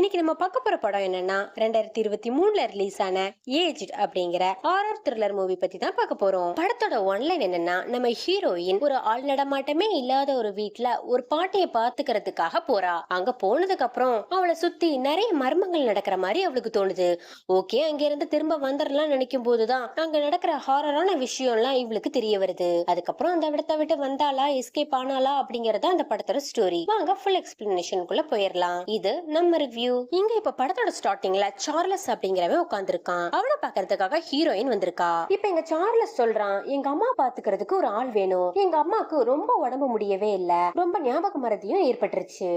இன்னைக்கு நம்ம பார்க்க போற படம் என்னன்னா 2023ல ரிலீஸ் ஆன ஏஜ்ட் அப்படிங்கிற ஹாரர் த்ரில்லர் மூவி பத்தி தான் பார்க்க போறோம். படத்தோட ஒன்லைன் என்னன்னா, நம்ம ஹீரோயின் ஒரு ஆள் நடமாட்டமே இல்லாத ஒரு வீட்ல ஒரு பாட்டியை பாத்துக்கிறதுக்காக போறா. அங்க போனதுக்கு அப்புறம் அவளை சுத்தி நிறைய மர்மங்கள் நடக்கிற மாதிரி அவளுக்கு தோணுது. ஓகே, அங்க இருந்து திரும்ப வந்துடலாம் நினைக்கும் போதுதான் அங்க நடக்கிற ஹாரரான விஷயம் எல்லாம் இவளுக்கு தெரிய வருது. அதுக்கப்புறம் அந்த இடத்தை விட்டு வந்தாளா, எஸ்கேப் ஆனாலா அப்படிங்கறத அந்த படத்தோட ஸ்டோரி. வாங்க ஃபுல் எக்ஸ்பிளனேஷனுக்குள்ள போயிடலாம். இது நம்ம ரிவ்யூ. இங்க இப்ப படத்தோட ஸ்டார்டிங்ல சார்லஸ் அப்படிங்கிறவன் உட்கார்ந்திருக்கான். அவனை பாக்குறதுக்காக ஹீரோயின் வந்திருக்கா. இப்ப எங்க சார்லஸ் சொல்றான், எங்க அம்மா பாத்துக்கிறதுக்கு ஒரு ஆள் வேணும். எங்க அம்மாக்கு ரொம்ப உடம்பு முடியவே இல்ல, ரொம்ப ஞாபக மறதியும் ஏற்பட்டுருச்சு.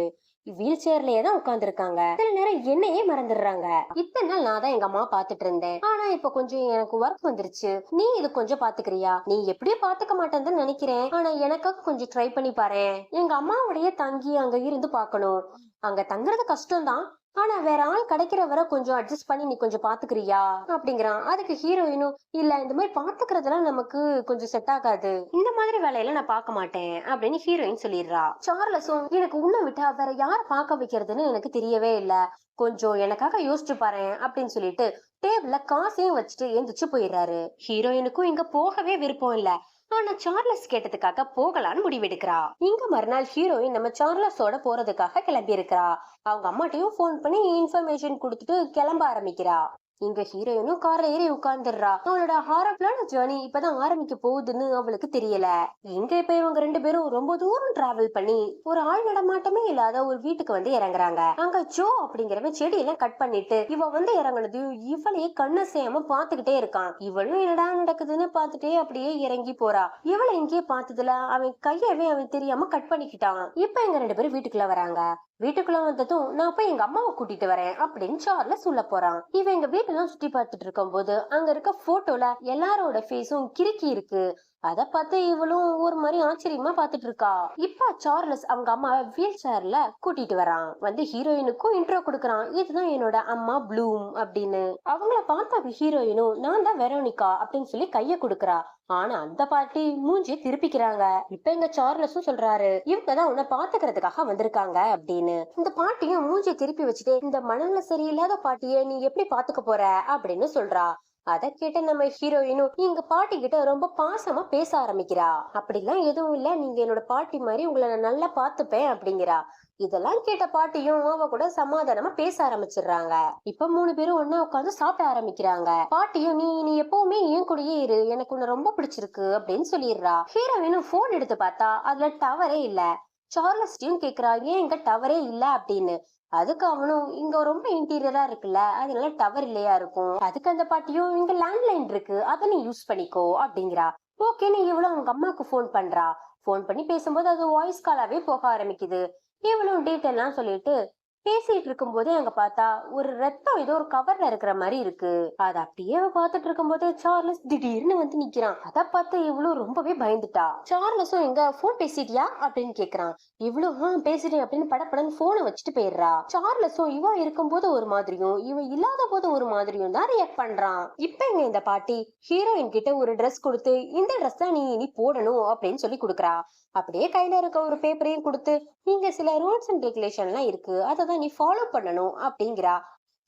வீல் சேர்லயே தான் உட்கார்ந்து இருக்காங்க. சில நேரம் என்னையே மறந்துடுறாங்க. இத்தனை நாள் நான் தான் எங்க அம்மா பாத்துட்டு இருந்தேன். ஆனா இப்ப கொஞ்சம் எனக்கு ஒர்க் வந்துருச்சு. நீ இது கொஞ்சம் பாத்துக்கிறியா? நீ எப்படியும் பாத்துக்க மாட்டேன்னு நினைக்கிறேன். ஆனா எனக்காக கொஞ்சம் ட்ரை பண்ணி பாரு. எங்க அம்மாவுடைய தங்கி அங்க இருந்து பாக்கணும். அங்க தங்குறது கஷ்டம் தான். ஆனா வேற ஆள் கிடைக்கிற வரை கொஞ்சம் அட்ஜஸ்ட் பண்ணி நீ கொஞ்சம் பாத்துக்கிறியா அப்படிங்கிறான். அதுக்கு ஹீரோயினும், இல்ல இந்த மாதிரி பாத்துக்கிறதுலாம் நமக்கு கொஞ்சம் செட் ஆகாது, இந்த மாதிரி வேலையெல்லாம் நான் பார்க்க மாட்டேன் அப்படின்னு ஹீரோயின் சொல்லிடுறா. சார்லஸும், எனக்கு உன்னை விட்டா வேற யார பாக்க வைக்கிறதுன்னு எனக்கு தெரியவே இல்ல, கொஞ்சம் எனக்காக யோசிச்சு பாரு அப்படின்னு சொல்லிட்டு டேபிள்ல காசையும் வச்சுட்டு எந்திரிச்சு போயிடுறாரு. ஹீரோயினுக்கும் இங்க போகவே விருப்பம் இல்ல. ஆனா சார்லஸ் கேட்டதுக்காக போகலான்னு முடிவெடுக்கிறா. இங்க மறுநாள் ஹீரோயின் நம்ம சார்லஸோட போறதுக்காக கிளம்பி இருக்கிறா. அவங்க அம்மாட்டையும் போன் பண்ணி இன்ஃபர்மேஷன் கொடுத்துட்டு கிளம்ப ஆரம்பிக்கிறா. இங்க ஹீரோயினும் கார்ல ஏறி உட்கார்ந்துடுறா. அவளோட ஹாரர்ஃபுல்லான ஜர்னி இப்பதான் ஆரம்பிக்க போகுதுன்னு அவளுக்கு தெரியல. இங்க இப்ப இவங்க ரெண்டு பேரும் ரொம்ப தூரம் டிராவல் பண்ணி ஒரு ஆள் நடமாட்டமே இல்லாத ஒரு வீட்டுக்கு வந்து இறங்குறாங்க. அங்க ஜோ அப்படிங்கிறவன் செடியெல்லாம் கட் பண்ணிட்டு இவ வந்து இறங்குனதையும் இவளையே கண்ணு செய்யாம பாத்துக்கிட்டே இருக்கான். இவளும் என்னடா நடக்குதுன்னு பாத்துட்டே அப்படியே இறங்கி போறா. இவளை இங்கே பார்த்ததுல அவன் கையவே அவன் தெரியாம கட் பண்ணிக்கிட்டான். இப்ப எங்க ரெண்டு பேரும் வீட்டுக்குள்ள வராங்க. வீட்டுக்குள்ள வந்ததும், நான் போய் எங்க அம்மாவை கூட்டிட்டு வரேன் அப்படின்னு சார்லஸ் உள்ள போறான். இவன் எங்க வீட்டெல்லாம் சுத்தி பார்த்துட்டு இருக்கும் போது அங்க இருக்க போட்டோல எல்லாரோட ஃபேஸும் கிறுக்கி இருக்கு. அத பார்த்து இவளும் ஒரு மாதிரி ஆச்சரியமா பாத்துட்டு இருக்கா. இப்ப சார்லஸ் அவங்க அம்மாவை வீல் சேர்ல கூட்டிட்டு வரான். வந்து ஹீரோயினுக்கும் இன்ட்ரோ கொடுக்கறான். இதுதான் என்னோட அம்மா ப்ளூம் அப்படின்னு. அவங்கள பார்த்த ஹீரோயினும், நான் தான் வெரோனிகா அப்படின்னு சொல்லி கைய கொடுக்கறா. ஆனா அந்த பாட்டி மூஞ்சி திருப்பிக்கிறாங்க. இப்ப எங்க சார்லஸும் சொல்றாரு, இவங்கதான் உன்னை பாத்துக்கிறதுக்காக வந்திருக்காங்க அப்படின்னு. இந்த பாட்டியும் மூஞ்சி திருப்பி வச்சுட்டு, இந்த மனநிலை சரியில்லாத பாட்டிய நீ எப்படி பாத்துக்க போற அப்படின்னு சொல்றா. அத கேட்ட நம்ம ஹீரோயினும் எங்க பாட்டி கிட்ட ரொம்ப பாசமா பேச ஆரம்பிக்கிறா. அப்படிலாம் எதுவும் இல்ல, நீங்க என்னோட பாட்டி மாதிரி, உங்களை நான் நல்லா பாத்துப்பேன் அப்படிங்கிறா. இதெல்லாம் கேட்ட பாட்டியும் அவ கூட சமாதானமா பேச ஆரம்பிச்சிடுறாங்க. இப்ப மூணு பேரும் ஒன்னா உட்காந்து சாப்பிட ஆரம்பிக்கிறாங்க. பாட்டியும், நீ நீ எப்பவுமே என் கூடயே இரு, எனக்கு உன்னை ரொம்ப பிடிச்சிருக்கு அப்படின்னு சொல்லிடுறா. ஹீரோயினும் போன் எடுத்து பார்த்தா அதுல டவரே இல்ல. சார்லஸ்டையும் கேக்குறா, ஏன் இங்க டவரே இல்ல அப்படின்னு. அதுக்கு அவனும், இங்க ரொம்ப இன்டீரியரா இருக்குல்ல, அதனால டவர் இல்லையா இருக்கும். அதுக்கு அந்த பாட்டியும், இங்க லேண்ட்லைன் இருக்கு, அதை நீ யூஸ் பண்ணிக்கோ அப்படிங்கிறா. ஓகே, நீ இவ்வளவு அவங்க அம்மாக்கு போன் பண்றா. போன் பண்ணி பேசும்போது அது வாய்ஸ் காலாவே போக ஆரம்பிக்குது. இவளும் டீட்டெயிலாம் சொல்லிட்டு பேசிட்டு இருக்கும் போதே அங்க பார்த்தா ஒரு ரத்தம் ஏதோ ஒரு கவர்ல இருக்கிற மாதிரி இருக்கு. அத அப்படியே பாத்துட்டு இருக்கும் போது சார்லஸ் திடீர்னு வந்து நிக்கிறான். அத பார்த்து இவளும் ரொம்பவே பயந்துட்டா. சார்லஸும், எங்க போன் பேசிட்டியா அப்படின்னு கேக்குறான். இவளும் பேசிட்டேன் அப்படின்னு படப்படன்னு போனை வச்சுட்டு போயிடுறா. சார்லஸும் இவ இருக்கும் போது ஒரு மாதிரியும் இவ இல்லாத போது ஒரு மாதிரியும் தான் ரியாக்ட் பண்றான். இப்ப இங்க இந்த பாட்டி ஹீரோயின் கிட்ட ஒரு ட்ரெஸ் கொடுத்து, இந்த ட்ரெஸ் தான் நீ இனி போடணும் அப்படின்னு சொல்லி கொடுக்குறா. அப்படியே கையில இருக்க ஒரு பேப்பரையும் கொடுத்து, இங்க சில ரூல்ஸ் அண்ட் ரெகுலேஷன் எல்லாம் இருக்கு, அததான் நீ ஃபாலோ பண்ணணும் அப்படிங்கிறா.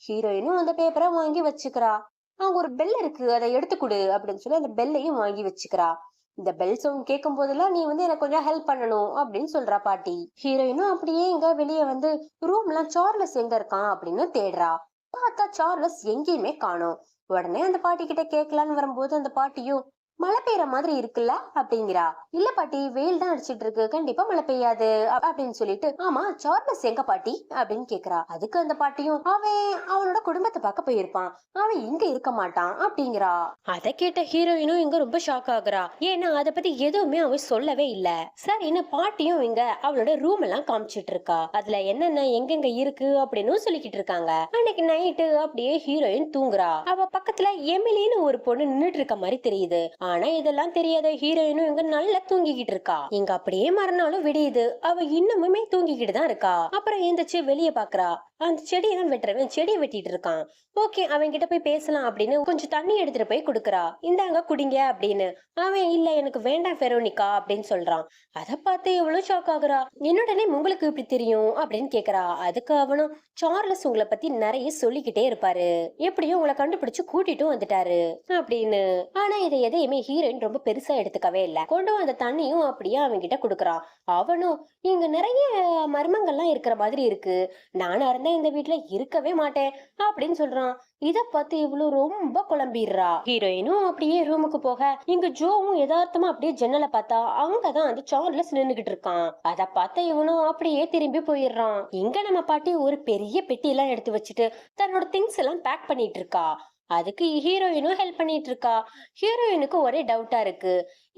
ஹீரோயினும் அந்த பேப்பரை வாங்கி வச்சுக்கிறா. அங்க ஒரு பெல் இருக்கு, அதை எடுத்து கொடு அப்படின்னு சொல்லி அந்த பெல்லையும் வாங்கி வச்சுக்கிறா. இந்த பெல் சவுண்ட் கேட்கும் போதெல்லாம் நீ வந்து எனக்கு கொஞ்சம் ஹெல்ப் பண்ணணும் அப்படின்னு சொல்றா பாட்டி. ஹீரோயினும் அப்படியே இங்க வெளியே வந்து ரூம்ல சார்லஸ் எங்க இருக்கான் அப்படின்னு தேடுறா. பார்த்தா சார்லஸ் எங்கேயுமே காணோம். உடனே அந்த பாட்டி கிட்ட கேட்கலான்னு வரும்போது அந்த பாட்டியும், மழை பெய்யற மாதிரி இருக்குல்ல அப்படிங்கிறா. இல்ல பாட்டி, வெயில் தான் அடிச்சிட்டு இருக்கு, கண்டிப்பா மழை பெய்யாது அப்படின்னு சொல்லிட்டு, ஆமா சார்லஸ் எங்க பாட்டி அப்படின்னு கேக்குறா. அதுக்கு அந்த பாட்டியும், அவன் அவனோட குடும்பத்தை பார்க்க போயிருப்பான், அவன் இங்க இருக்க மாட்டான் அப்படிங்கிறா. அதை கேட்ட ஹீரோயினும் இங்க ரொம்ப ஷாக் ஆகுறா. ஏன்னா அதை பத்தி எதுவுமே அவன் சொல்லவே இல்ல. சரின்னு பாட்டியும் இங்க அவளோட ரூம் எல்லாம் காமிச்சிட்டு இருக்கா. அதுல என்னென்ன எங்கெங்க இருக்கு அப்படின்னு சொல்லிக்கிட்டு இருக்காங்க. அன்னைக்கு நைட்டு அப்படியே ஹீரோயின் தூங்குறா. அவ பக்கத்துல எமிலின்னு ஒரு பொண்ணு நின்னுட்டு இருக்க மாதிரி தெரியுது. ஆனா இதெல்லாம் தெரியாத ஹீரோயினும் இங்க நல்லா தூங்கிக்கிட்டு இருக்கா. இங்க அப்படியே மறுநாளும் விடியுது. அவ இன்னமுமே தூங்கிக்கிட்டு தான் இருக்கா. அப்புறம் எந்திரிச்சு வெளிய பாக்குறா. அந்த செடியெல்லாம் வெட்டுறவன் செடியை வெட்டிட்டு இருக்கான். ஓகே, அவன் கிட்ட போய் பேசலாம் அப்படின்னு கொஞ்சம் தண்ணி எடுத்துட்டு போய் கொடுக்கறா. இந்தாங்க குடிங்க அப்படின்னு. அவன் இல்ல எனக்கு வேண்டாம் வெரோனிகா அப்படின்னு சொல்றான். அத பார்த்து எவ்வளவு ஷாக் ஆகுறா. என்னோட நேம் உங்களுக்கு இப்படி தெரியும் அப்படின்னு கேக்குறா. அதுக்கு அவனும் சார்லஸ் உங்களை பத்தி நிறைய சொல்லிக்கிட்டே இருப்பாரு, எப்படியும் உங்களை கண்டுபிடிச்சு கூட்டிட்டும் வந்துட்டாரு அப்படின்னு. ஆனா இதை எதையுமே ஹீரோயின் ரொம்ப பெருசா எடுத்துக்கவே இல்ல. கொண்டு வந்த தண்ணியும் அப்படியே அவன் கிட்ட குடுக்கறான். அவனும் இங்க நிறைய மர்மங்கள்லாம் இருக்கிற மாதிரி இருக்கு, நானா இருந்தா இந்த வீட்டுல இருக்கவே மாட்டேன் அப்படின்னு சொல்றான். இத பார்த்து இவ்வளவு ரொம்ப குழம்பிடுறா. ஹீரோயினும் அப்படியே ரூமுக்கு போக இங்க ஜோவும் யதார்த்தமா அப்படியே ஜன்னலை பார்த்தா அங்கதான் அந்த சார்லஸ் நின்னுகிட்டு இருக்கான். அத பார்த்த இவனும் அப்படியே திரும்பி போயிடுறான். இங்க நம்ம பாட்டி ஒரு பெரிய பெட்டி எல்லாம் எடுத்து வச்சுட்டு தன்னோட திங்ஸ் எல்லாம் பேக் பண்ணிட்டு இருக்கா. அதுக்கு ஹீரோயினும் ஹெல்ப் பண்ணிட்டு இருக்கா. ஹீரோயினுக்கு ஒரே டவுட்டா இருக்கு,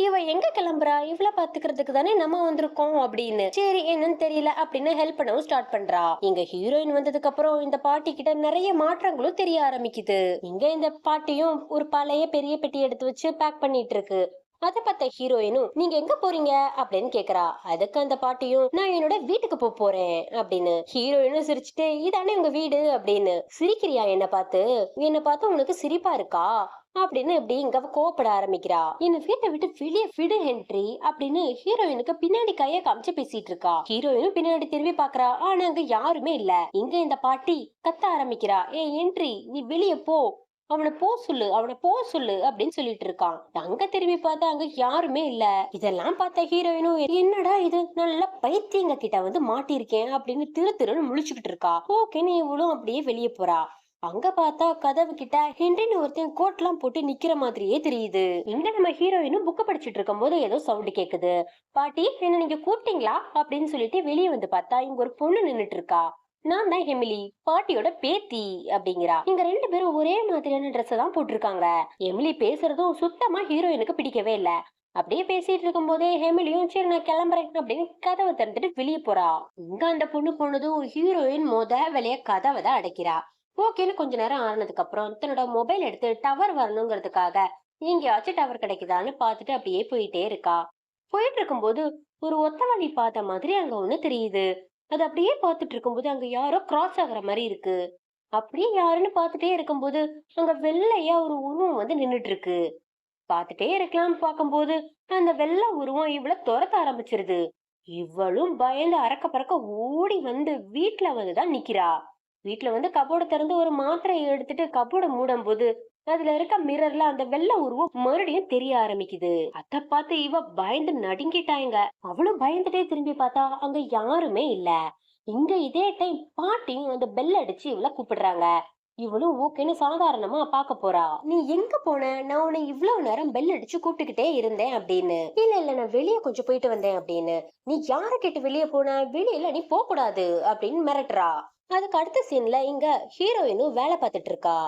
இவ எங்க கிளம்புறா, இவள பாத்துக்கிறதுக்கு தானே நம்ம வந்திருக்கோம் அப்படின்னு. சரி என்னன்னு தெரியல அப்படின்னு ஹெல்ப் பண்ணவும் ஸ்டார்ட் பண்றா. இங்க ஹீரோயின் வந்ததுக்கு அப்புறம் இந்த பாட்டி கிட்ட நிறைய மாற்றங்களும் தெரிய ஆரம்பிக்குது. இங்க இந்த பாட்டியும் ஒரு பழைய பெரிய பெட்டி எடுத்து வச்சு பேக் பண்ணிட்டு இருக்கு. அத பார்த்த ஹீரோயினும் நீங்க எங்க போறீங்க அப்படின்னு கேக்குறா. அதுக்கு அந்த பாட்டியும் நான் என்னோட வீட்டுக்கு போறேன் அப்படின்னு. ஹீரோயினும் சிரிச்சுட்டு இதானே உங்க வீடு அப்படின்னு. சிரிக்கிறியா என்ன பார்த்து உனக்கு சிரிப்பா இருக்கா அப்படின்னு இப்படி இங்க கோபப்பட ஆரம்பிக்கிறா. என்ன வீட்டை விட்டு வெளியே விடு ஹென்றி அப்படின்னு ஹீரோயினுக்கு பின்னாடி கைய காமிச்சு பேசிட்டு இருக்கா. ஹீரோயினும் பின்னாடி திரும்பி பாக்குறா. ஆனா அங்க யாருமே இல்ல. இங்க இந்த பாட்டி கத்த ஆரம்பிக்கிறா, ஏ ஹென்றி நீ வெளியே போ, அவனை போ சொல்லு அப்படின்னு சொல்லிட்டு இருக்கான். அங்க திரும்பி பார்த்தா அங்க யாருமே இல்ல. இதெல்லாம் பார்த்த ஹீரோயினும் என்னடா இது, நல்ல பைத்தியங்க கிட்ட வந்து மாட்டிருக்கேன் அப்படின்னு திருன்னு முழிச்சுக்கிட்டு இருக்கா. ஓகே நீ இவளும் அப்படியே வெளியே போறா. அங்க பார்த்தா கதவு கிட்ட ஹென்ரின்னு ஒருத்தன் கோட் எல்லாம் போட்டு நிக்கிற மாதிரியே தெரியுது. இங்க நம்ம ஹீரோயினும் புக்க படிச்சுட்டு இருக்கும் போது ஏதோ சவுண்ட் கேக்குது. பாட்டி என்ன நீங்க கூப்பிட்டீங்களா அப்படின்னு சொல்லிட்டு வெளியே வந்து பார்த்தா இங்க ஒரு பொண்ணு நின்னுட்டு இருக்கா. நான் தான் எமிலி, பாட்டியோட பேத்தி அப்படிங்கிறா. இங்க ரெண்டு பேரும் ஒரே மாதிரியான ட்ரெஸ் தான் போட்டிருக்காங்க. எமிலி பேசுறதும் சுத்தமா ஹீரோயினுக்கு பிடிக்கவே இல்ல. அப்படியே பேசிட்டு இருக்கும் போதே எமிலியும் சரி நான் கிளம்புறேன் அப்படின்னு கதவை திறந்துட்டு வெளியே போறா. இங்க அந்த பொண்ணு போனதும் ஹீரோயின் வேலைய கதவை தான் அடைக்கிறா. ஓகேன்னு கொஞ்ச நேரம் ஆனதுக்கு அப்புறம் தன்னோட மொபைல் எடுத்து டவர் வரணுங்கிறதுக்காக எங்கேயாச்சும் டவர் கிடைக்குதான்னு பாத்துட்டு அப்படியே போயிட்டே இருக்கா. போயிட்டு இருக்கும்போது ஒரு ஒத்த வழி பார்த்த மாதிரி அங்க ஒண்ணு தெரியுது. அது அப்படியே பார்த்துட்டு இருக்கும்போது அங்க யாரோ கிராஸ் ஆகுற மாதிரி இருக்கு. அப்படியே யாருன்னு பார்த்துட்டே இருக்கும்போது அங்க வெள்ளையா ஒரு உருவம் வந்து நின்னுட்டு இருக்கு. பார்த்துட்டே இருக்கலாம்னு பார்க்கும்போது அந்த வெள்ளை உருவம் இவள துரத்த ஆரம்பிச்சிருது. இவளும் பயந்து அறக்க பறக்க ஓடி வந்து வீட்டுல வந்துதான் நிக்கிறா. வீட்டுல வந்து கபோர்ட திறந்து ஒரு மாத்திரையை எடுத்துட்டு கபோர்ட மூடும் போது அதுல இருக்க மிரர்ல அந்த வெள்ளை உருவம் மறுபடியும் தெரிய ஆரம்பிக்குது. அத பார்த்து இவ பயந்து நடுங்கிட்டாங்க. அவளும் பயந்துட்டே திரும்பி பார்த்தா அங்க யாருமே இல்ல. இங்க இதே டைம் பாட்டியும் அந்த பெல் அடிச்சு இவள கூப்பிடுறாங்க. இவளும் ஓகேன்னு சாதாரணமா பாக்க போறா. நீ எங்க போன, நான் உன்னை இவ்வளவு நேரம் பெல் அடிச்சு கூப்பிட்டுக்கிட்டே இருந்தேன் அப்படின்னு. இல்ல நான் வெளியே கொஞ்சம் போயிட்டு வந்தேன் அப்படின்னு. நீ யார கேட்டு வெளியே போன, வெளியில நீ போக கூடாது அப்படின்னு மிரட்டுறா. அதுக்கு அடுத்த சீன்ல இங்க ஹீரோயினும் வேலை பார்த்துட்டு இருக்கா.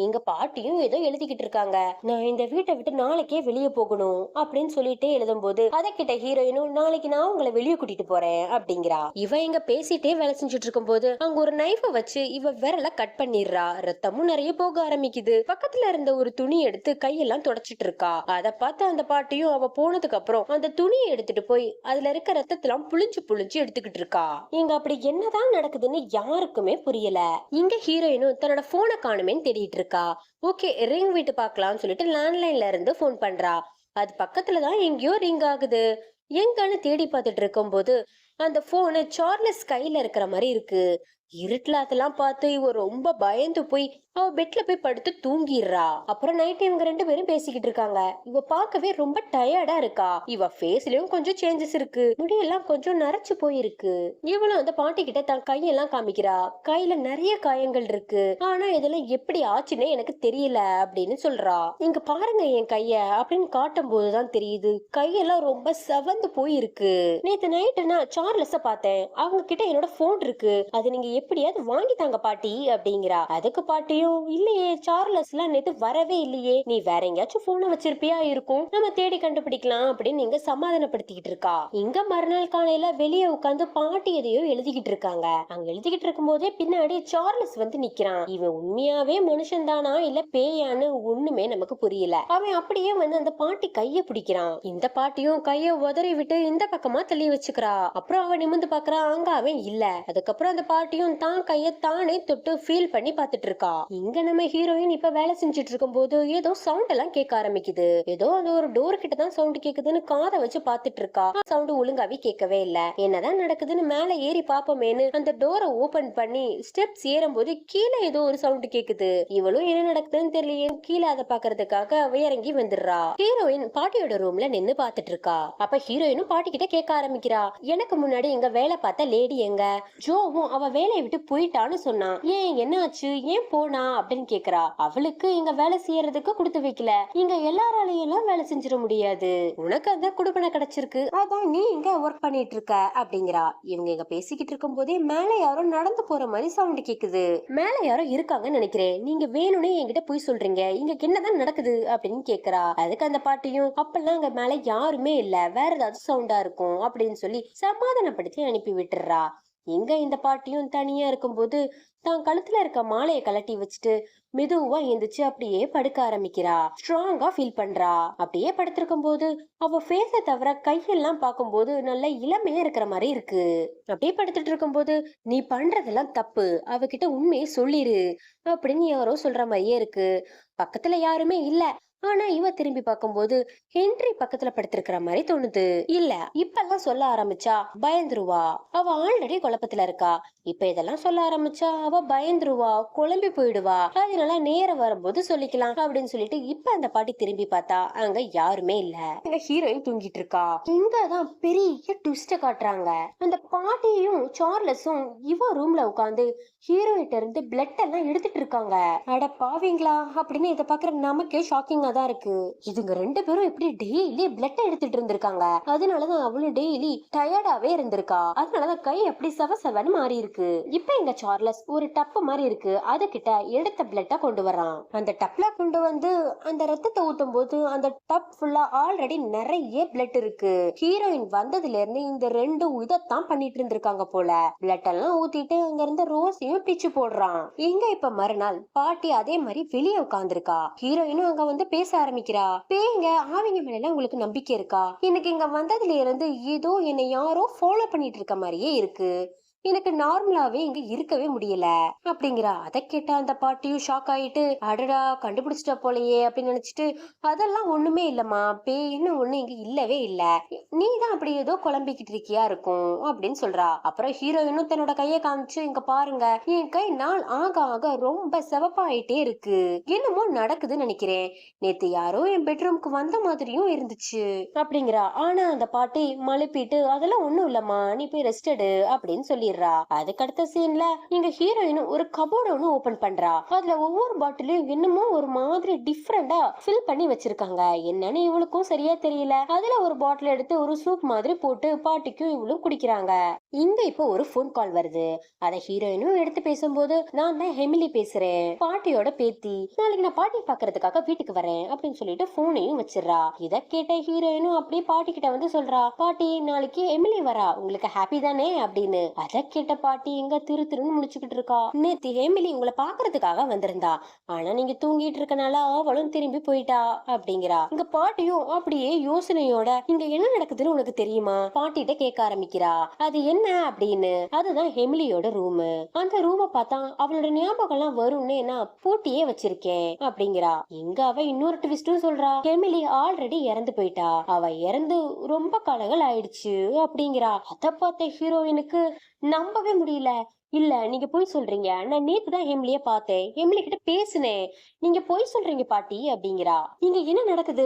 இங்க பாட்டியும் ஏதோ எழுதிக்கிட்டு இருக்காங்க. நான் இந்த வீட்டை விட்டு நாளைக்கே வெளியே போகணும் அப்படின்னு சொல்லிட்டே எழுதும் போது அதை கிட்ட ஹீரோயினும் நாளைக்கு நான் உங்களை வெளியே கூட்டிட்டு போறேன் அப்படிங்கிறா. இவ இங்க பேசிட்டே வேலை செஞ்சுட்டு இருக்கும் போது அங்க ஒரு நைஃபை வச்சு இவ விரல கட் பண்ணிடுறா. ரத்தமும் நிறைய போக ஆரம்பிக்குது. பக்கத்துல இருந்த ஒரு துணி எடுத்து கையெல்லாம் தொடச்சிட்டு இருக்கா. அதை பார்த்து அந்த பாட்டியும் அவ போனதுக்கு அப்புறம் அந்த துணியை எடுத்துட்டு போய் அதுல இருக்க ரத்தத்தெல்லாம் புளிஞ்சு எடுத்துக்கிட்டு இருக்கா. இங்க அப்படி என்னதான் நடக்குதுன்னு யாருக்குமே புரியல. இங்க ஹீரோயினும் தன்னோட போனை காணுமேன்னு தேடிட்டு இருக்கா. ஓகே ரிங் விட்டு பார்க்கலாம்னு சொல்லிட்டு லேண்ட்லைன்ல இருந்து போன் பண்றா. அது பக்கத்துலதான் எங்கேயோ ரிங் ஆகுது. எங்கன்னு தேடி பார்த்துட்டு இருக்கும் போது அந்த போனு சார்லஸ் கையில இருக்கிற மாதிரி இருக்கு. இருட்டுல அதெல்லாம் பார்த்து இவ ரொம்ப பயந்து போய் அவ பெட்ல போய் படுத்து தூங்கிடுறா. அப்புறம் நைட் இவங்க ரெண்டு பேரும் பேசிக்கிட்டு இருக்காங்க. இவ பார்க்கவே ரொம்ப டயர்டா இருக்கா. இவ ஃபேஸ்லயும் கொஞ்சம் சேஞ்சஸ் இருக்கு. முடியெல்லாம் கொஞ்சம் நரைச்சு போயிருக்கு. இவளும் அந்த பாட்டி கிட்ட தன் கையெல்லாம் காமிக்கிறா. கையில நிறைய காயங்கள் இருக்கு. ஆனா இதெல்லாம் எப்படி ஆச்சுன்னே எனக்கு தெரியல அப்படின்னு சொல்றா. இங்க பாருங்க என் கைய அப்படின்னு காட்டும் போதுதான் தெரியுது கையெல்லாம் ரொம்ப செவந்து போயிருக்கு. நேத்து நைட்டு நான் சார்லஸ பார்த்தேன். அவங்க கிட்ட என்னோட போன் இருக்கு. அது நீங்க எப்படியாவது வாங்கி தாங்க பாட்டி அப்படிங்கிறா. அதுக்கு பாட்டியும், இல்லையே சார்லஸ் எல்லாம் நேத்து வரவே இல்லையே, நீ வேற எங்கேயாச்சும் போன வச்சிருப்பியா இருக்கும், நம்ம தேடி கண்டுபிடிக்கலாம் அப்படின்னு நீங்க சமாதானப்படுத்திக்கிட்டு இருக்கா. இங்க மறுநாள் காலையில வெளியே உட்காந்து பாட்டி எதையோ எழுதிக்கிட்டு இருக்காங்க. அங்க எழுதிக்கிட்டு இருக்கும் போதே பின்னாடி சார்லஸ் வந்து நிக்கிறான். இவன் உண்மையாவே மனுஷன் தானா இல்ல பேயான்னு ஒண்ணுமே நமக்கு புரியல. அவன் அப்படியே வந்து அந்த பாட்டி கைய பிடிக்கிறான். இந்த பாட்டியும் கைய உதறி விட்டு இந்த பக்கமா தள்ளி வச்சுக்கிறா. அப்புறம் அவன் நிமிந்து பாக்குறா, அங்க அவன் இல்ல. அதுக்கப்புறம் அந்த பாட்டியும் தான் கைய தானே தொட்டு ஃபீல் பண்ணி பாத்துட்டு இருக்கா. இங்க நம்ம ஹீரோயின் இப்ப வேலை செஞ்சுட்டு இருக்கும் போது ஏதோ சவுண்ட் எல்லாம் கேட்க ஆரம்பிக்குது. ஏதோ அந்த ஒரு டோர் கிட்ட தான் சவுண்ட் கேக்குதுன்னு காதை வச்சு பாத்துட்டு இருக்கா. சவுண்ட் ஒழுங்காவே கேட்கவே இல்ல. என்னதான் நடக்குதுன்னு மேல ஏறி பாப்போமேனு அந்த டோரை ஓபன் பண்ணி ஸ்டெப்ஸ் ஏறும் போது கீழே ஏதோ ஒரு சவுண்ட் கேக்குது. இவளும் என்ன நடக்குதுன்னு தெரியலையே கீழே அதை பாக்குறதுக்காக அவ இறங்கி வந்துடுறா. ஹீரோயின் பாட்டியோட ரூம்ல நின்னு பாத்துட்டு இருக்கா. அப்ப ஹீரோயினும் பாட்டி கிட்ட கேட்க ஆரம்பிக்கிறா, எனக்கு முன்னாடி எங்க வேலை பார்த்த லேடி எங்க? ஜோவும் அவ வேலையை விட்டு போயிட்டான்னு சொன்னா, ஏன் என்ன ஆச்சு, ஏன் போனா அப்படின்னு கேக்குறா. அவளுக்கு இங்க வேலை செய்யறதுக்கு கொடுத்து வைக்கல, இங்க எல்லாராலையும் எல்லாம் வேலை செஞ்சிட முடியாது, உனக்கு அந்த குடுப்பனை கிடைச்சிருக்கு, அதான் நீ இங்க ஒர்க் பண்ணிட்டு இருக்க அப்படிங்கிறா. இவங்க இங்க பேசிக்கிட்டு இருக்கும் போதே மேல யாரோ நடந்து போற மாதிரி சவுண்ட் கேக்குது. மேல யாரோ இருக்காங்கன்னு நினைக்கிறேன், நீங்க வேணும்னே என்கிட்ட போய் சொல்றீங்க, இங்க என்னதான் நடக்குது அப்படின்னு கேக்குறா. அதுக்கு அந்த பாட்டியும், அப்பெல்லாம் அங்க மேல யாருமே இல்ல, வேற ஏதாவது சவுண்டா இருக்கும் அப்படின்னு சொல்லி சமாதானப்படுத்தி அனுப்பி விட்டுறா. எங்க இந்த பாட்டியும் தனியா இருக்கும்போது தான் கழுத்துல இருக்க மாலையை கலட்டி வச்சுட்டு மெதுவா எந்திரிச்சு அப்படியே படுக்க ஆரம்பிக்கிறா. ஸ்ட்ராங்கா ஃபீல் பண்றா. அப்படியே படுத்திருக்கும் போது அவ ஃபேஸ தவிர கையெல்லாம் பார்க்கும்போது நல்ல இளமையா இருக்கிற மாதிரி இருக்கு. அப்படியே படுத்துட்டு இருக்கும் போது, நீ பண்றதெல்லாம் தப்பு, அவகிட்ட உண்மையை சொல்லிரு அப்படின்னு யாரோ சொல்ற மாதிரியே இருக்கு. பக்கத்துல யாருமே இல்ல. ஆனா இவ திரும்பி பார்க்கும்போது ஹென்றி பக்கத்துல படுத்திருக்கிற மாதிரி தோணுது. இல்ல இப்பெல்லாம் சொல்ல ஆரம்பிச்சா பயந்துருவா. அவ ஆல்ரெடி குழப்பத்துல இருக்கா. இப்ப இதெல்லாம் சொல்ல ஆரம்பிச்சா அவ பயந்துருவா, குழம்பி போயிடுவா. அதனால நேரம் வரும்போது சொல்லிக்கலாம் அப்படின்னு சொல்லிட்டு இப்ப அந்த பாட்டி திரும்பி பார்த்தா அங்க யாருமே இல்ல. இந்த ஹீரோயின் தூங்கிட்டு இருக்கா. இங்கதான் பெரிய ட்விஸ்ட காட்டுறாங்க. அந்த பாட்டியும் சார்லஸும் இவ ரூம்ல உட்காந்து ஹீரோயிட்ட இருந்து பிளட் எல்லாம் எடுத்துட்டு இருக்காங்க. அட பாவீங்களா அப்படின்னு இதை பாக்குற நமக்கே ஷாக்கிங்கா தான் இருக்கு. இதுங்க ரெண்டு பேரும் எப்படி டெய்லி பிளட் எடுத்துட்டு இருந்திருக்காங்க. அதனாலதான் அவளும் டெய்லி டயர்டாவே இருந்திருக்கா. அதனாலதான் கை அப்படி சவசவன்னு மாறி இருக்கு. இப்ப எங்க சார்லஸ் ஒரு டப்பு மாதிரி இருக்கு, அது கிட்ட எடுத்த பிளட்ட கொண்டு வரான். அந்த டப்ல கொண்டு வந்து அந்த ரத்தத்தை ஊத்தும் போது அந்த டப் ஃபுல்லா ஆல்ரெடி நிறைய பிளட் இருக்கு. ஹீரோயின் வந்ததுல இருந்து இந்த ரெண்டு இதத்தான் பண்ணிட்டு இருந்திருக்காங்க போல. பிளட் எல்லாம் ஊத்திட்டு அங்க இருந்த ரோஸையும் பிச்சு போடுறான். இங்க இப்ப மறுநாள் பாட்டி அதே மாதிரி வெளியே உட்கார்ந்துருக்கா. ஹீரோயினும் அங்க வந்து பேச ஆரம்பிக்கிறா. பேய்ங்க ஆவிங்க மேல உங்களுக்கு நம்பிக்கை இருக்கா? எனக்கு இங்க வந்ததுல இருந்து ஏதோ என்னை யாரோ ஃபாலோ பண்ணிட்டு இருக்க மாதிரியே இருக்கு, எனக்கு நார்மலாவே இங்க இருக்கவே முடியல அப்படிங்கிறா. அதை கேட்ட அந்த பாட்டியும் ஷாக் ஆயிட்டு, அடடா கண்டுபிடிச்சிட்ட போலயே அப்படின்னு நினைச்சிட்டு, அதெல்லாம் ஒண்ணுமே இல்லம்மா, பேய்ன்னு ஒண்ணு இங்க இல்லவே இல்ல, நீ தான் அப்படி ஏதோ குழம்பிக்கிட்டு இருக்கியா இருக்கும் அப்படின்னு சொல்றா. அப்புறம் ஹீரோயினும் தன்னோட கையை காமிச்சு, இங்க பாருங்க என் கை நாள் ஆக ஆக ரொம்ப சிவப்பாயிட்டே இருக்கு, என்னமோ நடக்குதுன்னு நினைக்கிறேன், நேத்து யாரோ என் பெட்ரூம்க்கு வந்த மாதிரியும் இருந்துச்சு அப்படிங்கிறா. ஆனா அந்த பாட்டி மழுப்பிட்டு, அதெல்லாம் ஒண்ணும் இல்லம்மா, நீ போய் ரெஸ்ட் எடு அப்படின்னு சொல்லி. அதுக்கு அடுத்த சீன்ல இங்க ஹீரோயின் ஒரு கபோர்ட் ஒன்னு ஓபன் பண்றா. அதுல ஒவ்வொரு பாட்டிலையும் என்னமோ ஒரு மாதிரி டிஃபரெண்டா ஃபில் பண்ணி வச்சிருக்காங்க. என்னன்னு இவளுக்கும் சரியா தெரியல. அதுல ஒரு பாட்டில் எடுத்து ஒரு சூப் மாதிரி போட்டு பாட்டிக்கும் இவளும் குடிக்கிறாங்க. இங்க இப்போ ஒரு போன் கால் வருது. அத ஹீரோயினும் எடுத்து பேசும்போது, நான் தான் ஹெமிலி பேசுறேன், பாட்டியோட பேத்தி, நாளைக்கு நான் பாட்டி பாக்குறதுக்காக வீட்டுக்கு வரேன் அப்படின்னு சொல்லிட்டு போனையும் வச்சிடறா. இத கேட்ட ஹீரோயினும் அப்படியே பாட்டி கிட்ட வந்து சொல்றா, பாட்டி நாளைக்கு எமிலி வரா, உங்களுக்கு ஹாப்பி தானே அப்படின்னு. அத கேட்ட பாட்டி எங்க திரு திருன்னு முடிச்சுக்கிட்டு இருக்கா. நேத்து எமிலி உங்களை பாக்குறதுக்காக வந்திருந்தா, ஆனா நீங்க தூங்கிட்டு இருக்கனால அவளும் திரும்பி போயிட்டா அப்படிங்கிறா. இங்க பாட்டியும் அப்படியே யோசனையோட, இங்க என்ன நடக்குதுன்னு உனக்கு தெரியுமா பாட்டிட்ட கேட்க ஆரம்பிக்கிறா. அது என்ன அப்படின்னு. அதுதான் எமிலியோட ரூம். அந்த ரூம பார்த்தா அவளோட ஞாபகம் எல்லாம் வரும்னு நான் பூட்டியே வச்சிருக்கேன் அப்படிங்கிறா. இங்க அவ இன்னொரு ட்விஸ்டும் சொல்றா. எமிலி ஆல்ரெடி இறந்து போயிட்டா, அவ இறந்து ரொம்ப காலங்கள் ஆயிடுச்சு அப்படிங்கிறா. அத பார்த்த ஹீரோயினுக்கு நம்பவே முடியல. இல்ல நீங்க போய் சொல்றீங்க, நான் நேத்துதான் எமிலிய பார்த்தேன், எமிலி கிட்ட பேசினேன், நீங்க போய் சொல்றீங்க பாட்டி அப்படிங்கிறா. இங்க என்ன நடக்குது,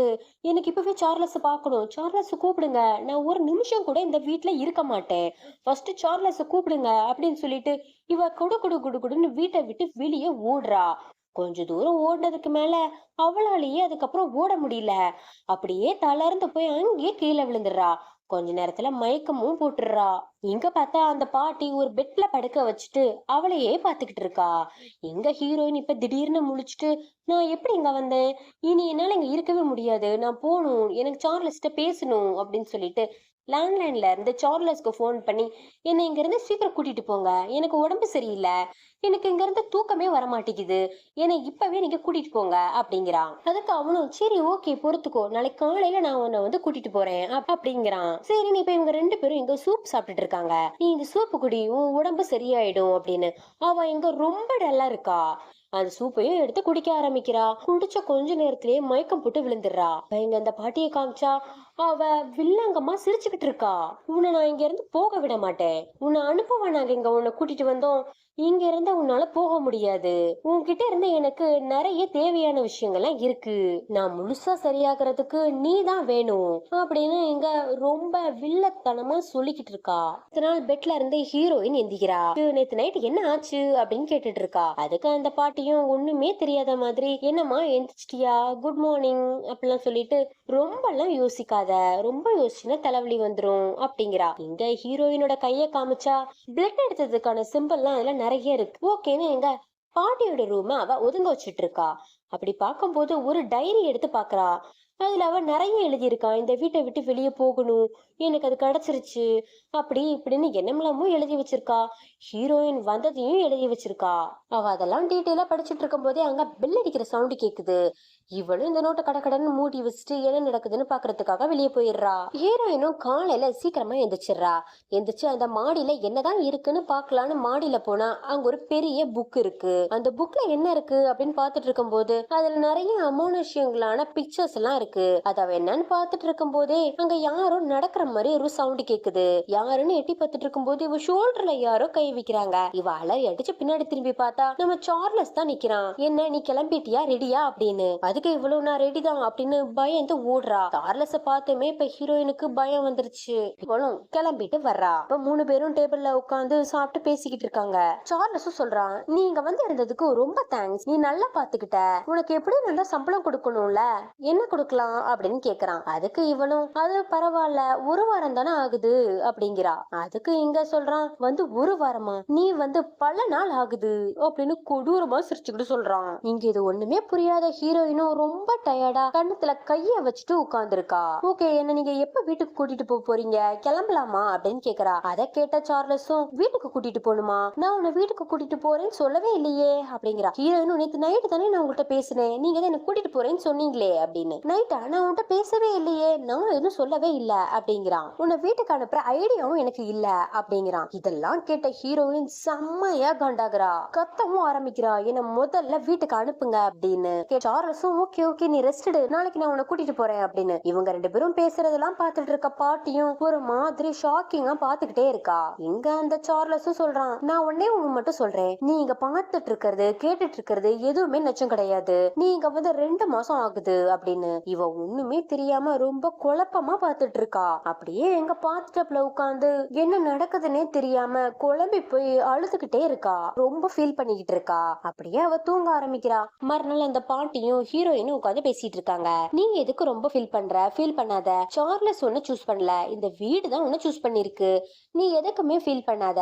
எனக்கு இப்பவே சார்லஸ் பார்க்கணும், சார்லஸ் கூப்பிடுங்க, நான் ஒரு நிமிஷம் கூட இந்த வீட்டுல இருக்க மாட்டேன், ஃபர்ஸ்ட் சார்லஸ் கூப்பிடுங்க அப்படின்னு சொல்லிட்டு இவ குடு குடு குடு குடுன்னு வீட்டை விட்டு வெளியே ஓடுறா. கொஞ்ச தூரம் ஓடினதுக்கு மேல அவளாலேயே அதுக்கப்புறம் ஓட முடியல. அப்படியே தளர்ந்து போய் அங்கேயே கீழே விழுந்துடுறா. கொஞ்ச நேரத்துல மயக்கமும் போட்டுடுறா. இங்க பார்த்தா அந்த பாட்டி ஒரு பெட்ல படுக்க வச்சுட்டு அவளையே பாத்துக்கிட்டு இருக்கா. எங்க ஹீரோயின் இப்ப திடீர்னு முழிச்சிட்டு, நான் எப்படி இங்க வந்தேன், இனி என்னால இங்க இருக்கவே முடியாது, நான் போகணும், எனக்கு சார்லஸ்ட்ட பேசணும் அப்படின்னு சொல்லிட்டு லேண்ட்லைன்ல இருந்து சார்லஸ்க்கு ஃபோன் பண்ணி, என்னை இங்க இருந்து சீக்கிரம் கூட்டிட்டு போங்க, எனக்கு உடம்பு சரியில்லை, எனக்கு இங்க இருந்து தூக்கமே வர மாட்டேங்குது, என்னை இப்பவே நீங்க கூட்டிட்டு போங்க அப்படிங்கிறான். அதுக்கு அவனும் சரி ஓகே பொறுத்துக்கோ, நாளைக்கு காலையில நான் உன்னை வந்து கூட்டிட்டு போறேன் அப்படிங்கிறான். சரி நீ இப்ப இவங்க 2 பேரும் இங்க சூப் சாப்பிட்டுட்டு இருக்காங்க, நீ இந்த சூப்பு குடி, உன் உடம்பு சரியாயிடும் அப்படின்னு. அவ இங்க ரொம்ப டல்லா இருக்கா. அந்த சூப்பையும் எடுத்து குடிக்க ஆரம்பிக்கிறா. குடிச்ச கொஞ்ச நேரத்திலேயே மயக்கம் போட்டு விழுந்துடுறா. இங்க அந்த பாட்டியை காமிச்சா அவ வில்லங்கமா சிரிச்சுக்கிட்டு இருக்கா. உன்னை நான் இங்க இருந்து போக விட மாட்டேன், உன்னை அனுப்பவா நாங்க இங்க உன்னை கூட்டிட்டு வந்தோம், இங்க இருந்து உன்னால போக முடியாது, உன்கிட்ட இருந்து எனக்கு நிறைய தேவையான விஷயங்கள்லாம் இருக்கு, நான் முழுசா சரியாகிறதுக்கு நீ தான் வேணும் அப்படின்னு இங்க ரொம்ப வில்லத்தனமா சொல்லிக்கிட்டு இருக்கா. இதனால் பெட்ல இருந்து ஹீரோயின் எந்திக்கிறா. நேத்து நைட் என்ன ஆச்சு அப்படின்னு கேட்டுட்டு இருக்கா. அதுக்கு அந்த பாட்டியும் ஒண்ணுமே தெரியாத மாதிரி, என்னம்மா எந்திரிச்சிட்டியா, குட் மார்னிங் அப்படிலாம் சொல்லிட்டு, ரொம்ப எல்லாம் யோசிக்காத, ரொம்ப யோசிச்சுன்னா தலைவலி வந்துரும் அப்படிங்கிறா. இங்க ஹீரோயினோட கைய காமிச்சா பிளட் எடுத்ததுக்கான சிம்பிள்லாம் அதுல நிறைய இருக்கு. ஓகேன்னு எங்க பாட்டியோட ரூம அவ ஒதுங்க வச்சுட்டு இருக்கா. அப்படி பார்க்கும்போது ஒரு டைரி எடுத்து பாக்குறா. அதுல அவ நிறைய எழுதியிருக்கா, இந்த வீட்டை விட்டு வெளியே போகணும், எனக்கு அது கிடைச்சிருச்சு, அப்படி இப்படின்னு என்னமெல்லாமோ எழுதி வச்சிருக்கா. ஹீரோயின் வந்ததையும் எழுதி வச்சிருக்கா. அவ அதெல்லாம் டீட்டெயிலா படிச்சுட்டு இருக்கும் போதே அங்க பெல் அடிக்கிற சவுண்ட் கேக்குது. இவளும் இந்த நோட்டை கடக்கடன்னு மூடி வச்சுட்டு என்ன நடக்குதுன்னு பாக்குறதுக்காக வெளியே போயிடுறா. ஹீரோயினும் காலையில சீக்கிரமா எந்திரிச்சிடுறா. எந்திரிச்சு அந்த மாடியில என்னதான் இருக்குன்னு பாக்கலான்னு மாடியில போனா அங்க ஒரு பெரிய புக் இருக்கு. அந்த புக்ல என்ன இருக்கு அப்படின்னு பாத்துட்டு இருக்கும் போது அதுல நிறைய அமானுஷ்யங்களான பிக்சர்ஸ் எல்லாம் இருக்கு. அது அவ என்னன்னு பாத்துட்டு இருக்கும் போதே அங்க யாரோ நடக்கிற மாதிரி ஒரு சவுண்ட் கேக்குது. யாருன்னு எட்டி பார்த்துட்டு இருக்கும் போது இவ ஷோல்டர்ல யாரோ கை வைக்கிறாங்க. இவ அலறி அடிச்சு பின்னாடி திரும்பி பார்த்தா நம்ம சார்லஸ் தான் நிக்கிறான். என்ன நீ கிளம்பிட்டியா, ரெடியா அப்படின்னு. அதுக்கு இவ்வளவு நான் ரெடி தான் அப்படின்னு பயந்து ஓடுறா. சார்லஸ பார்த்துமே இப்ப ஹீரோயினுக்கு பயம் வந்துருச்சு. இவளும் கிளம்பிட்டு வர்றா. இப்ப 3 பேரும் டேபிள்ல உட்காந்து சாப்பிட்டு பேசிக்கிட்டு இருக்காங்க. சார்லஸும் சொல்றான், நீ இங்க வந்து இருந்ததுக்கு ரொம்ப தேங்க்ஸ், நீ நல்லா பாத்துக்கிட்ட, உனக்கு எப்படி நல்லா சம்பளம் கொடுக்கணும்ல, என்ன கொடுக்கலாம் அப்படின்னு கேக்குறான். அதுக்கு இவளும் அது பரவாயில்ல, ஒரு வாரம் தானே ஆகுது அப்படிங்கிறா. அதுக்கு இங்க சொல்றான், வந்து ஒரு வாரமா, நீ வந்து பல நாள் ஆகுது அப்படின்னு கொடூரமா சிரிச்சுக்கிட்டு சொல்றான். இங்க இது ஒண்ணுமே புரியாத ஹீரோயினும் ரொம்ப டயர்டா கண்ணத்துல கைய வச்சுட்டு உட்கார்ந்துருக்கா. ஓகே, என்ன நீங்க எப்ப வீட்டுக்கு கூட்டிட்டு போறீங்க, கிளம்பலாமா அப்படின்னு கேக்குறா. அதை கேட்ட சார்லஸும், வீட்டுக்கு கூட்டிட்டு போகணுமா, நான் உன்னை வீட்டுக்கு கூட்டிட்டு போறேன்னு சொல்லவே இல்லையே அப்படிங்கிறா. ஹீரோயினும், நேத்து நைட்டு தானே நான் உங்கள்கிட்ட பேசினேன், நீங்க தான் என்ன கூட்டிட்டு போறேன்னு சொன்னீங்களே அப்படின்னு. நைட்டா, நான் உன்கிட்ட பேசவே இல்லையே, நான் எதுவும் சொல்லவே இல்ல அப்படிங்கிறான். உன்னை வீட்டுக்கு அனுப்புற ஐடியாவும் எனக்கு இல்ல அப்படிங்கிறான். இதெல்லாம் கேட்ட ஹீரோயின் செம்மையா காண்டாகிறா. கத்தவும் ஆரம்பிக்கிறா, என்ன முதல்ல வீட்டுக்கு அனுப்புங்க அப்படின்னு. சார்லஸும் ஓகே ஓகே நீ ரெஸ்ட் எடு, நாளைக்கு நான் உன்னை கூட்டிட்டு போறேன் அப்படின்னு. இவங்க 2 பேரும் பேசுறதெல்லாம் பார்த்துட்டு இருக்க பாட்டியும் ஒரு மாதிரி ஷாக்கிங்கா பாத்துக்கிட்டே இருக்கா. இங்க அந்த சார்லஸும் சொல்றான், நான் ஒன்னே ஒண்ணு மட்டும் சொல்றேன், நீ இங்க பார்த்துட்டு இருக்கிறது கேட்டுட்டு இருக்கிறது எதுவுமே நச்சம் கிடையாது, நீ இங்க வந்து 2 மாசம் ஆகுது அப்படின்னு. இவ ஒண்ணுமே தெரியாம ரொம்ப குழப்பமா பாத்துட்டு இருக்கா. அப்படியே எங்க பாத்துட்டப்ல உட்காந்து என்ன நடக்குதுன்னே தெரியாம குழம்பி போய் அழுதுகிட்டே இருக்கா. ரொம்ப ஃபீல் பண்ணிக்கிட்டு இருக்கா. அப்படியே அவ தூங்க ஆரம்பிக்கிறா. மறுநாள் அந்த பாட்டியும் ஹீரோயினும் உட்காந்து பேசிட்டு இருக்காங்க. நீ எதுக்கு ரொம்ப ஃபீல் பண்ற, ஃபீல் பண்ணாத, சார்லஸ் ஒன்னு சூஸ் பண்ணல, இந்த வீடு தான் உன்னை சூஸ் பண்ணிருக்கு, நீ எதுக்குமே ஃபீல் பண்ணாத,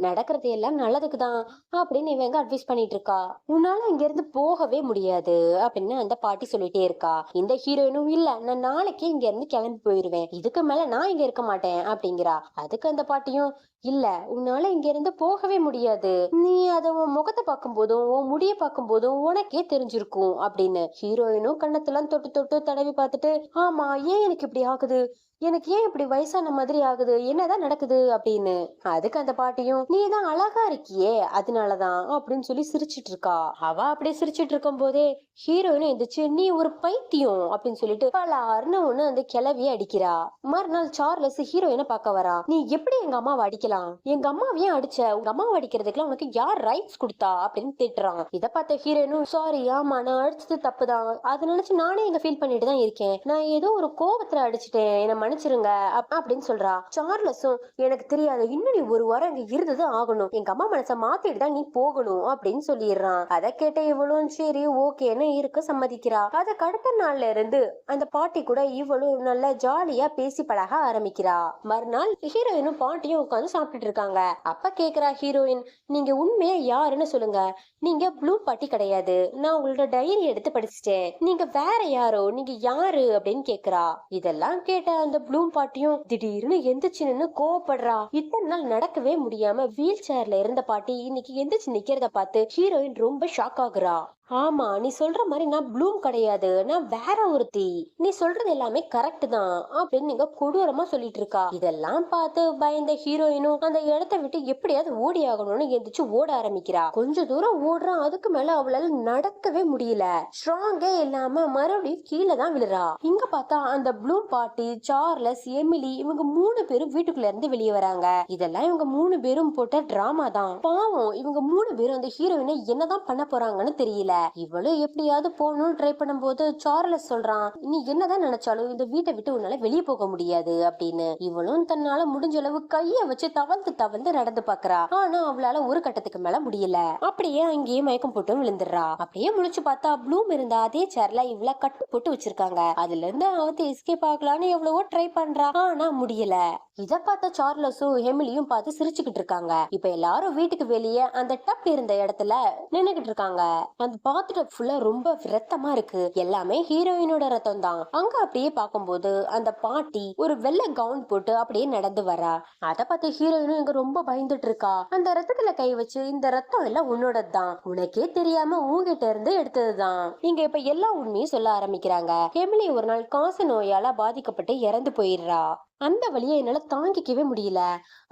நடக்கிறது எல்லாம் நல்லதுக்கு தான் அப்படின்னு இவங்க அட்வைஸ் பண்ணிட்டு இருக்கா. உன்னால இங்க இருந்து போகவே முடியாது அப்படின்னு அந்த பாட்டி சொல்லிட்டே இருக்கா. இந்த ஹீரோயினும், இல்ல நான் நாளைக்கே இங்க இருந்து கிளம்பி போயிருவேன், இதுக்கு மேல நான் இங்க இருக்க மாட்டேன் அப்படிங்கிறா. அதுக்கு அந்த பாட்டியும், இல்ல உன்னால இங்க இருந்து போகவே முடியாது, நீ அத உன் முகத்தை பார்க்கும் போதும் உன் முடிய பார்க்கும் போதும் உனக்கே தெரிஞ்சிருக்கும் அப்படின்னு. ஹீரோயினும் கண்ணத்தெல்லாம் தொட்டு தொட்டு தடவி பார்த்துட்டு, ஆமா ஏன் எனக்கு இப்படி ஆகுது, எனக்கு ஏன் இப்படி வயசான மாதிரி ஆகுது, என்னதான் நடக்குது அப்படின்னு. அதுக்கு அந்த பாட்டியும், நீ தான் அழகா இருக்கியே அதனாலதான் அப்படின்னு சொல்லி சிரிச்சிட்டு இருக்கா. அவ அப்படியே சிரிச்சிட்டு இருக்கும் போதே ஹீரோயினும் எந்திரிச்சு, நீ ஒரு பைத்தியம் அப்படின்னு சொல்லிட்டு பலாருன்னு ஒண்ணு அந்த கிளவிய அடிக்கிறா. மறுநாள் சார்லஸ் ஹீரோயினை பார்க்க வரா. நீ எப்படி எங்க அம்மாவை அடிக்கலாம், எங்க அம்மாவையும் அடிச்ச, உங்க அம்மாவை அடிக்கிறதுக்குலாம் உனக்கு யார் ரைட்ஸ் கொடுத்தா அப்படின்னு திட்டுறான். இதை பார்த்த ஹீரோயினும், சாரி, ஆமா நான் அடிச்சது தப்புதான், அதை நினைச்சு நானே இங்க ஃபீல் பண்ணிட்டு தான் இருக்கேன், நான் ஏதோ ஒரு கோபத்துல அடிச்சிட்டேன், என்ன மன்னிச்சிருங்க அப்படின்னு சொல்றா. சார்லஸும் எனக்கு தெரியாது, இன்னும் நீ ஒரு வாரம் இங்க இருந்துதான் ஆகணும், எங்க அம்மா மனசை மாத்திட்டு தான் நீ போகணும் அப்படின்னு சொல்லிடுறான். அதை கேட்ட இவளும் சரி ஓகேன்னு இருக்க சம்மதிக்கிறா. அதுக்கு அடுத்த நாள்ல இருந்து அந்த பாட்டி கூட இவளும் நல்ல ஜாலியா பேசி பழக ஆரம்பிக்கிறா. மறுநாள் ஹீரோயினும் பாட்டியும் உட்காந்து சாப்பிட்டுட்டு இருக்காங்க. அப்ப கேக்குறா ஹீரோயின், நீங்க உண்மையா யாருன்னு சொல்லுங்க, நீங்க ப்ளூ பாட்டி கிடையாது, நான் உங்களோட டைரி எடுத்து படிச்சுட்டேன், நீங்க வேற யாரோ, நீங்க யாரு அப்படின்னு கேக்குறா. இதெல்லாம் கேட்ட அந்த ப்ளூ பாட்டியும் திடீர்னு எந்திரிச்சு கோவப்படுறா. இத்தனை நாள் நடக்கவே முடியாம வீல் சேர்ல இருந்த பாட்டி இன்னைக்கு எந்திரிச்சு நிக்கிறத பார்த்து ஹீரோயின் ரொம்ப ஷாக் ஆகுறா. ஆமா, நீ சொல்ற மாதிரி நான் ப்ளூம் கிடையாது, நான் வேற ஒருத்தி, நீ சொல்றது எல்லாமே கரெக்ட் தான் அப்படின்னு நீங்க கொடூரமா சொல்லிட்டு இருக்கா. இதெல்லாம் பார்த்து பயந்த ஹீரோயினும் அந்த இடத்தை விட்டு எப்படியாவது ஓடி ஆகணும்னு எந்திரிச்சு ஓட ஆரம்பிக்கிறா. கொஞ்ச தூரம் ஓடுறான், அதுக்கு மேல அவளால நடக்கவே முடியல, ஸ்ட்ராங்கே இல்லாம மறுபடியும் கீழே தான் விழுறா. இங்க பார்த்தா அந்த ப்ளூம் பாட்டி, சார்லஸ், எமிலி இவங்க 3 பேரும் வீட்டுக்குள்ள இருந்து வெளியே வராங்க. இதெல்லாம் இவங்க 3 பேரும் போட்ட டிராமா தான். பாவம் இவங்க 3 பேரும் அந்த ஹீரோயினை என்னதான் பண்ண போறாங்கன்னு தெரியல. இவளும் எப்படியாவது போகணும்னு ட்ரை பண்ணும்போது சார்லஸ் சொல்றான், நீ என்னதான் நினைச்சாலும் இந்த வீட்டை விட்டு உன்னால வெளியே போக முடியாது அப்படின்னு. இவளும் தன்னால முடிஞ்ச அளவு கைய வச்சு தவழ்ந்து தவழ்ந்து நடந்து பாக்குறா. ஆனா அவளால ஒரு கட்டத்துக்கு மேல முடியல. அப்படியே அங்கேயே மயக்கம் போட்டு விழுந்துடுறா. அப்படியே முழிச்சு பார்த்தா ப்ளூம் இருந்த அதே சேர்ல இவ்வளவு கட்டு போட்டு வச்சிருக்காங்க. அதுல இருந்து அவத்து எஸ்கேப் ஆகலான்னு எவ்வளவோ ட்ரை பண்றா, ஆனா முடியல. இத பார்த்த சார்லஸும் எமிலியும் பார்த்து சிரிச்சுக்கிட்டு இருக்காங்க. இப்ப எல்லாரும் வீட்டுக்கு வெளியே அந்த டப் இருந்த இடத்துல நின்னுகிட்டு இருக்காங்க. அந்த பாத்டப் ஃபுல்லா ரொம்ப ரத்தமா இருக்கு, எல்லாமே ஹீரோயினோட ரத்தம் தான். அங்க அப்படியே பார்க்கும்போது அந்த பாட்டி ஒரு வெள்ளை கவுன் போட்டு அப்படியே நடந்து வரா. அத பார்த்து ஹீரோயினும் இங்க ரொம்ப பயந்துட்டு இருக்கா. அந்த ரத்தத்துல கை வச்சு, இந்த ரத்தம் எல்லாம் உன்னோடதுதான், உனக்கே தெரியாம உங்ககிட்ட இருந்து எடுத்ததுதான். இங்க இப்ப எல்லா உண்மையும் சொல்ல ஆரம்பிக்கிறாங்க. எமிலி ஒரு நாள் காச நோயால பாதிக்கப்பட்டு இறந்து போயிடுறா. அந்த வழியை என்னால தாங்கிக்கவே முடியல,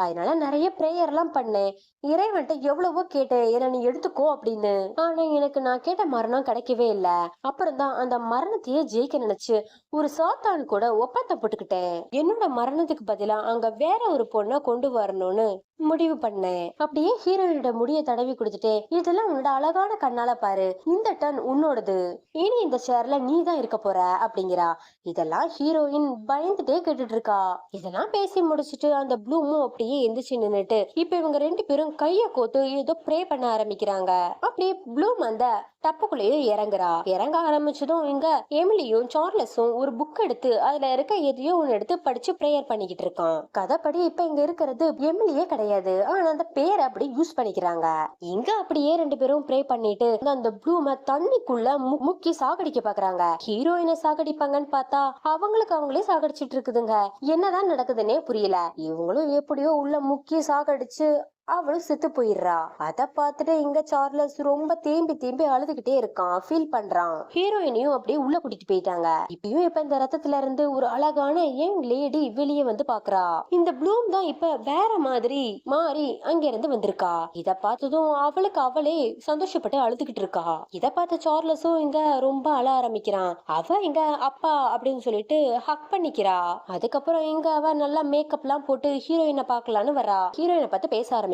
அதனால நிறைய பிரேயர் எல்லாம் பண்ணேன், இறைவன்ட்ட எவ்வளவோ கேட்டேன் என்ன நீ எடுத்துக்கோ அப்படின்னு. ஆனா எனக்கு நான் கேட்ட மரணம் கிடைக்கவே இல்ல. அப்புறம் தான் அந்த மரணத்தையே ஜெயிக்க நினைச்சு ஒரு சாத்தான் கூட ஒப்பந்தம் போட்டுக்கிட்டேன். என்னோட மரணத்துக்கு பதிலா அங்க வேற ஒரு பொண்ணை கொண்டு வரணும்னு முடிவு பண்ணேன். அப்படியே ஹீரோயினோட முடிய தடவி கொடுத்துட்டே, இதெல்லாம் உன்னோட அழகான கண்ணால பாரு, இந்த டன் உன்னோடது, இனி இந்த சேர்ல நீ தான் இருக்க போற அப்படிங்கிறா. இதெல்லாம் ஹீரோயின் பயந்துட்டே கேட்டுட்டு இருக்கா. இதெல்லாம் பேசி முடிச்சுட்டு அந்த ப்ளூமும் அப்படியே எந்திரிச்சு நின்னுட்டு இப்ப இவங்க 2 பேரும் கைய கோத்து ஏதோ ப்ரே பண்ண ஆரம்பிக்கிறாங்க. அப்படியே ப்ளூம் அந்த டப்புக்குள்ளேயே இறங்க ஆரம்பிச்சதும் இங்க எமிலியும் சார்லஸும் ஒரு புக் எடுத்து அதுல இருக்க எதையோ ஒன்னு எடுத்து படிச்சு பிரேயர் பண்ணிக்கிட்டு இருக்கான். கதைப்படி இப்ப இங்க இருக்கிறது எமிலியே கிடையாது, ஆனா அந்த பேரை அப்படி யூஸ் பண்ணிக்கிறாங்க. இங்க அப்படியே 2 பேரும் ப்ரே பண்ணிட்டு அந்த ப்ளூம தண்ணிக்குள்ள முக்கி சாகடிக்க பாக்குறாங்க. ஹீரோயினை சாகடிப்பாங்கன்னு பார்த்தா அவங்களுக்கு அவங்களே சாகடிச்சிட்டு இருக்குதுங்க. என்னதான் நடக்குதுன்னே புரியல. இவங்களும் எப்படியோ உள்ள முக்கி சாகடிச்சு அவளும் செத்து போயிடுறா. அத பாத்துட்டு இங்க சார்லஸ் ரொம்ப தேம்பி தேம்பி அழுதுகிட்டே இருக்கான், ஃபீல் பண்றான். ஹீரோயினையும் அப்படியே உள்ள கூட்டிட்டு போயிட்டாங்க. இப்பயும் இப்ப இந்த ரத்தத்துல இருந்து ஒரு அழகான யங் லேடி வெளியே வந்து பாக்குறா. இந்த ப்ளூம் தான் இப்ப வேற மாதிரி மாறி அங்க இருந்து வந்திருக்கா. இத பார்த்ததும் அவளுக்கு அவளே சந்தோஷப்பட்டு அழுதுகிட்டு இருக்கா. இத பார்த்த சார்லஸும் இங்க ரொம்ப அழ ஆரம்பிக்கிறான். அவ இங்க அப்பா அப்படின்னு சொல்லிட்டு ஹக் பண்ணிக்கிறா. அதுக்கப்புறம் இங்க அவ நல்லா மேக்கப் எல்லாம் போட்டு ஹீரோயினை பாக்கலான்னு வரா. ஹீரோயினை பார்த்து பேச ஆரம்பிக்கிறா.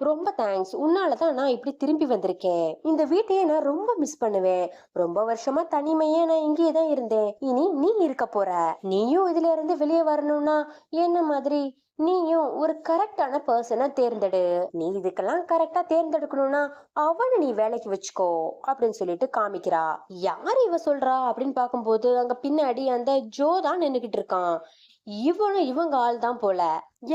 ரொம்ப தேங்க்ஸ், உன்னாலதான் நான் இப்படி திரும்பி வந்திருக்கேன், இந்த வீட்டையே நான் ரொம்ப மிஸ் பண்ணுவேன், ரொம்ப வருஷமா தனிமையே நான் இங்கேயே தான் இருந்தேன், இனி நீ இருக்க போற, நீயும் இதுல இருந்து வெளியே வரணும்னா என்ன மாதிரி நீயும் ஒரு கரெக்டான பர்சனை தேர்ந்தெடு, நீ இதுக்கெல்லாம் கரெக்டா தேர்ந்தெடுக்கணும்னா அவனை நீ வேலைக்கு வச்சுக்கோ அப்படின்னு சொல்லிட்டு காமிக்கிறா. யாரு இவ சொல்றா அப்படின்னு பாக்கும்போது அங்க பின்னாடி அந்த ஜோ தான் நின்னுகிட்டு இருக்கான். இவங்க ஆள் தான் போல,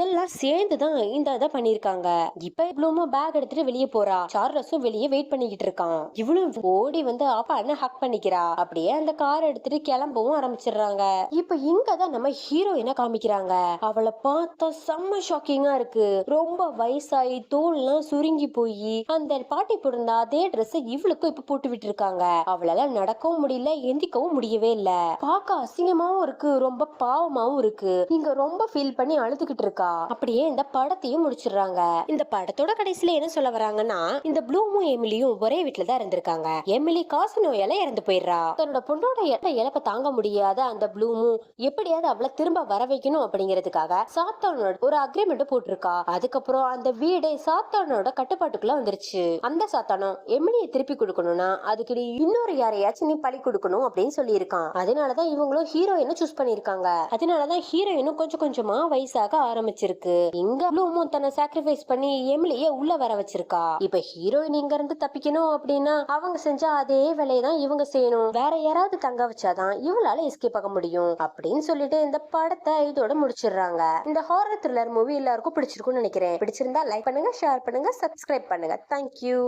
எல்லாம் சேர்ந்துதான் இந்த இதை பண்ணிருக்காங்க. இப்ப இவ்வளவும் பேக் எடுத்துட்டு வெளியே போறா. சார்லஸும் வெளியே வெயிட் பண்ணிக்கிட்டு இருக்கான். இவளும் ஓடி வந்து அப்பா என்ன ஹக் பண்ணிக்கிறா. அப்படியே அந்த கார் எடுத்துட்டு கிளம்பவும் ஆரம்பிச்சிடுறாங்க. இப்ப இங்கதான் நம்ம ஹீரோயினை காமிக்கிறாங்க. அவளை பார்த்தா செம்ம ஷாக்கிங்கா இருக்கு. ரொம்ப வயசாயி தோல்லாம் சுருங்கி போய் அந்த பாட்டி போட்டிருந்த அதே ட்ரெஸ் இவளுக்கும் இப்ப போட்டு விட்டு இருக்காங்க. அவளால நடக்கவும் முடியல, எந்திக்கவும் முடியவே இல்ல. பார்க்க அசிங்கமாவும் இருக்கு, ரொம்ப பாவமாவும் இருக்கு. இங்க ரொம்ப ஃபீல் பண்ணி அழுதுகிட்டு இருக்கா. இருக்கா. அப்படியே இந்த படத்தையும் முடிச்சிடுறாங்க. இந்த படத்தோட கடைசியில என்ன சொல்ல வராங்கன்னா, இந்த ப்ளூமும் எமிலியும் ஒரே வீட்டுல தான் இருந்திருக்காங்க. எமிலி காசு நோயால இறந்து போயிடுறா. தன்னோட பொண்ணோட இழப்பை தாங்க முடியாத அந்த ப்ளூமும் எப்படியாவது அவளை திரும்ப வர வைக்கணும் அப்படிங்கிறதுக்காக சாத்தானோட ஒரு அக்ரிமெண்ட் போட்டிருக்கா. அதுக்கப்புறம் அந்த வீடே சாத்தானோட கட்டுப்பாட்டுக்குள்ள வந்துருச்சு. அந்த சாத்தானம் எமிலியை திருப்பி கொடுக்கணும்னா அதுக்கு நீ இன்னொரு யாரையாச்சும் நீ பழி கொடுக்கணும் அப்படின்னு சொல்லி இருக்கான். அதனாலதான் இவங்களும் ஹீரோயினை சூஸ் பண்ணிருக்காங்க. அதனாலதான் ஹீரோயினும் கொஞ்சம் கொஞ்சமா வயசாக ஆரம்பிச்சிருக்கு. இங்க ப்ளூமும் தன்னை சாக்ரிஃபைஸ் பண்ணி எமிலிய உள்ள வர வச்சிருக்கா. இப்ப ஹீரோயின் இங்க இருந்து தப்பிக்கணும் அப்படின்னா அவங்க செஞ்ச அதே வேலையை தான் இவங்க செய்யணும். வேற யாராவது தங்க வச்சாதான் இவளால எஸ்கேப் ஆக முடியும் அப்படின்னு சொல்லிட்டு இந்த படத்தை இதோட முடிச்சிடுறாங்க. இந்த ஹாரர் த்ரில்லர் மூவி எல்லாருக்கும் பிடிச்சிருக்கும்னு நினைக்கிறேன். பிடிச்சிருந்தா லைக் பண்ணுங்க, ஷேர் பண்ணுங்க, சப்ஸ்கிரைப் பண்ணுங்க. தேங்க்யூ.